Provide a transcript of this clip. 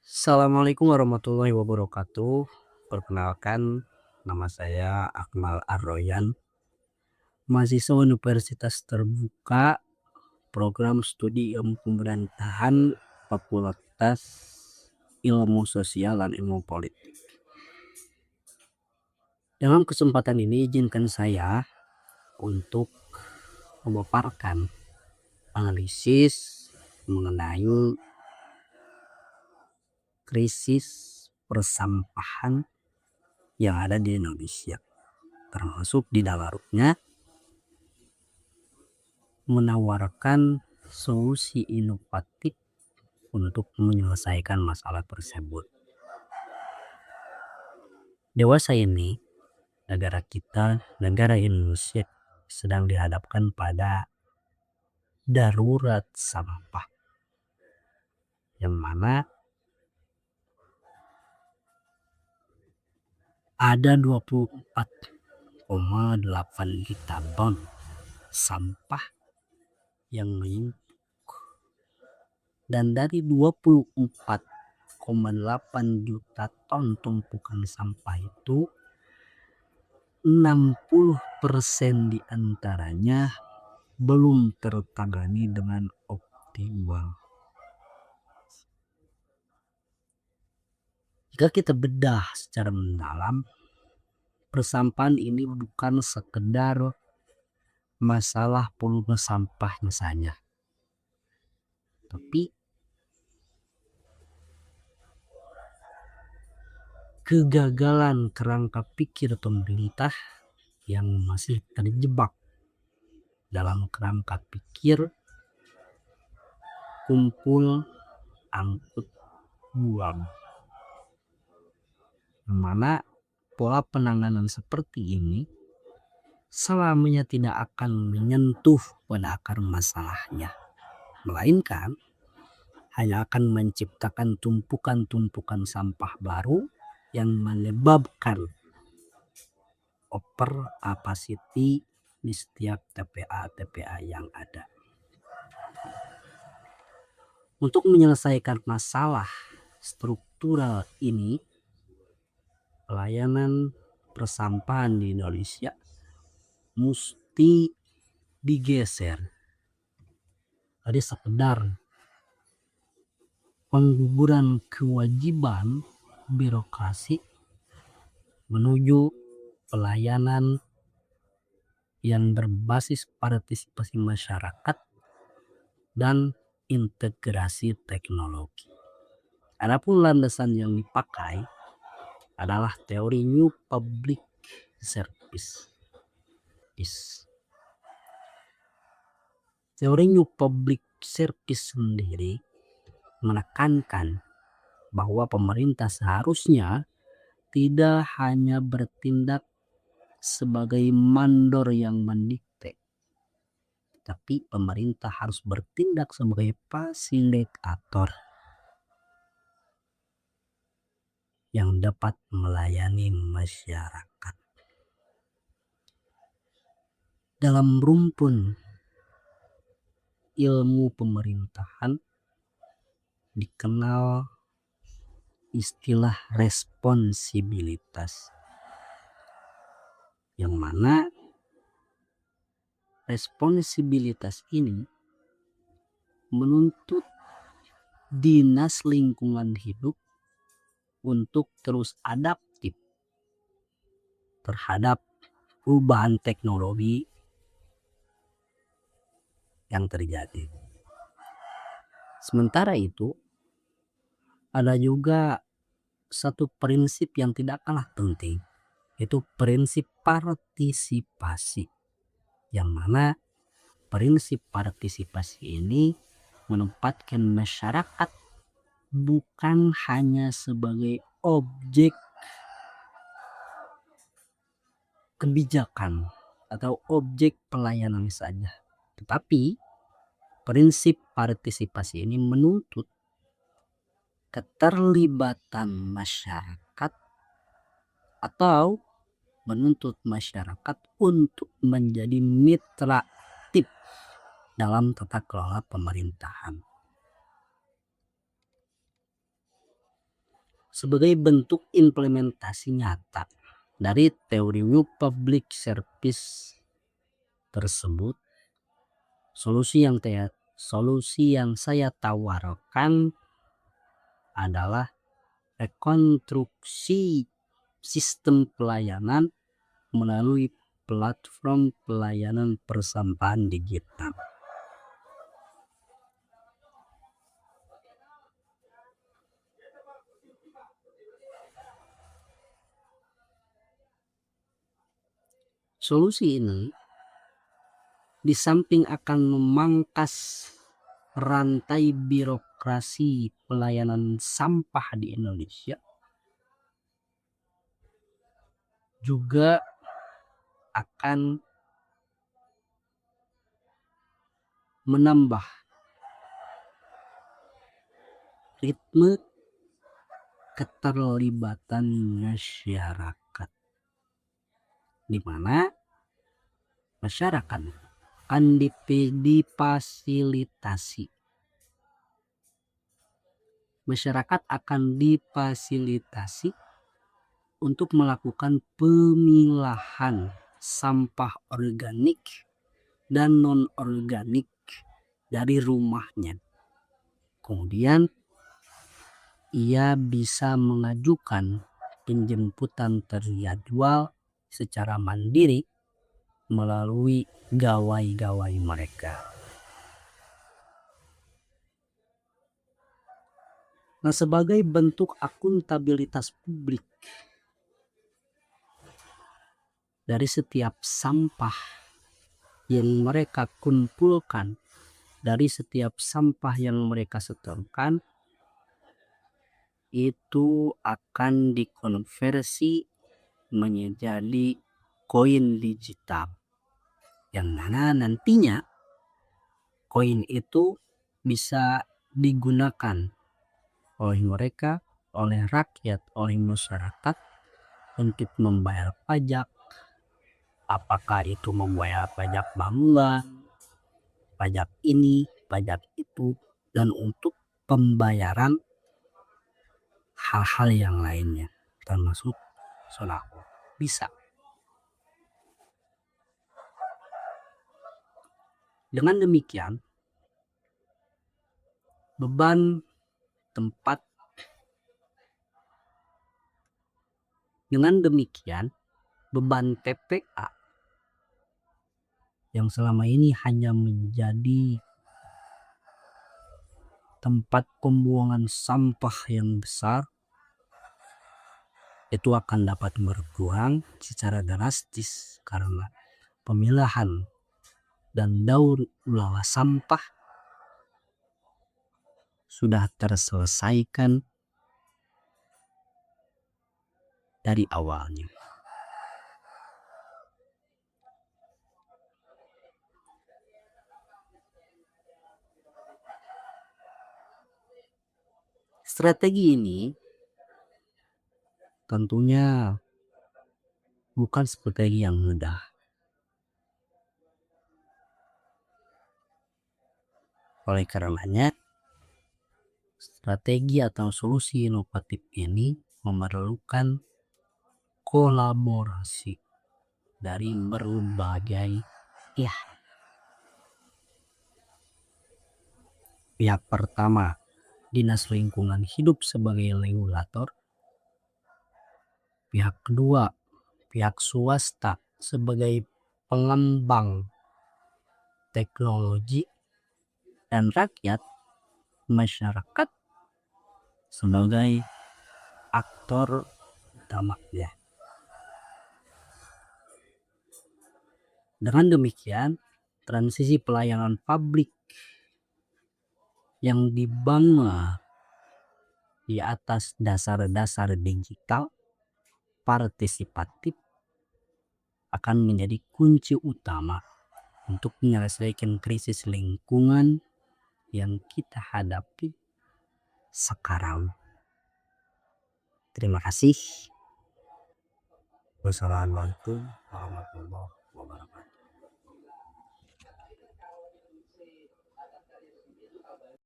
Assalamualaikum warahmatullahi wabarakatuh. Perkenalkan, nama saya Akmal Arroyan, mahasiswa Universitas Terbuka, program studi ilmu pemerintahan, Fakultas Ilmu Sosial dan Ilmu Politik. Dalam kesempatan ini izinkan saya untuk memaparkan analisis mengenai krisis persampahan yang ada di Indonesia, termasuk di dalamnya menawarkan solusi inovatif untuk menyelesaikan masalah tersebut. Dewasa ini, negara Indonesia sedang dihadapkan pada darurat sampah, yang mana ada 24,8 juta ton sampah yang menumpuk, dan dari 24,8 juta ton tumpukan sampah itu 60% diantaranya belum tertangani dengan optimal. Jika kita bedah secara mendalam, persampahan ini bukan sekedar masalah volume sampahnya saja, tapi kegagalan kerangka pikir pemerintah yang masih terjebak dalam kerangka pikir kumpul angkut buang, yang mana pola penanganan seperti ini selamanya tidak akan menyentuh pada akar masalahnya, melainkan hanya akan menciptakan tumpukan-tumpukan sampah baru yang menyebabkan over capacity di setiap TPA yang ada. Untuk menyelesaikan masalah struktural ini, pelayanan persampahan di Indonesia mesti digeser dari sekedar pengguguran kewajiban birokrasi menuju pelayanan yang berbasis partisipasi masyarakat dan integrasi teknologi. Adapun landasan yang dipakai adalah teori New Public Service. Teori New Public Service sendiri menekankan bahwa pemerintah seharusnya tidak hanya bertindak sebagai mandor yang mendikte, tapi pemerintah harus bertindak sebagai fasilitator yang dapat melayani masyarakat. Dalam rumpun ilmu pemerintahan dikenal istilah responsibilitas, yang mana responsibilitas ini menuntut dinas lingkungan hidup untuk terus adaptif terhadap perubahan teknologi yang terjadi. Sementara itu, ada juga satu prinsip yang tidak kalah penting, yaitu prinsip partisipasi, yang mana prinsip partisipasi ini menempatkan masyarakat bukan hanya sebagai objek kebijakan atau objek pelayanan saja, tetapi prinsip partisipasi ini menuntut keterlibatan masyarakat atau menuntut masyarakat untuk menjadi mitra aktif dalam tata kelola pemerintahan. sebagai bentuk implementasi nyata dari teori New Public Service tersebut. Solusi yang saya tawarkan adalah rekonstruksi sistem pelayanan melalui platform pelayanan persampahan digital. Solusi ini di samping akan memangkas rantai birokrasi pelayanan sampah di Indonesia, juga akan menambah ritme keterlibatan masyarakat, di mana masyarakat akan difasilitasi. Masyarakat akan difasilitasi untuk melakukan pemilahan sampah organik dan non-organik dari rumahnya. Kemudian ia bisa mengajukan penjemputan terjadwal secara mandiri melalui gawai-gawai mereka. Nah, sebagai bentuk akuntabilitas publik dari setiap sampah yang mereka kumpulkan, dari setiap sampah yang mereka setorkan, itu akan dikonversi menjadi koin digital, yang mana nantinya koin itu bisa digunakan oleh mereka, oleh rakyat, oleh masyarakat untuk membayar pajak, apakah itu membayar pajak bangunan, pajak ini, pajak itu, dan untuk pembayaran hal-hal yang lainnya, termasuk sodako. Bisa. Dengan demikian, beban tempat beban TPA yang selama ini hanya menjadi tempat pembuangan sampah yang besar, itu akan dapat berkurang secara drastis karena pemilahan dan daur ulang sampah sudah terselesaikan dari awalnya. Strategi ini tentunya bukan strategi yang mudah. Oleh karenanya, strategi atau solusi inovatif ini memerlukan kolaborasi dari berbagai pihak. Pihak pertama, Dinas Lingkungan Hidup sebagai regulator. Pihak kedua, pihak swasta sebagai pengembang teknologi, dan rakyat, masyarakat sebagai aktor utamanya. Dengan demikian, transisi pelayanan publik yang dibangun di atas dasar-dasar digital partisipatif akan menjadi kunci utama untuk menyelesaikan krisis lingkungan yang kita hadapi sekarang. Terima kasih. Wassalamualaikum warahmatullahi wabarakatuh.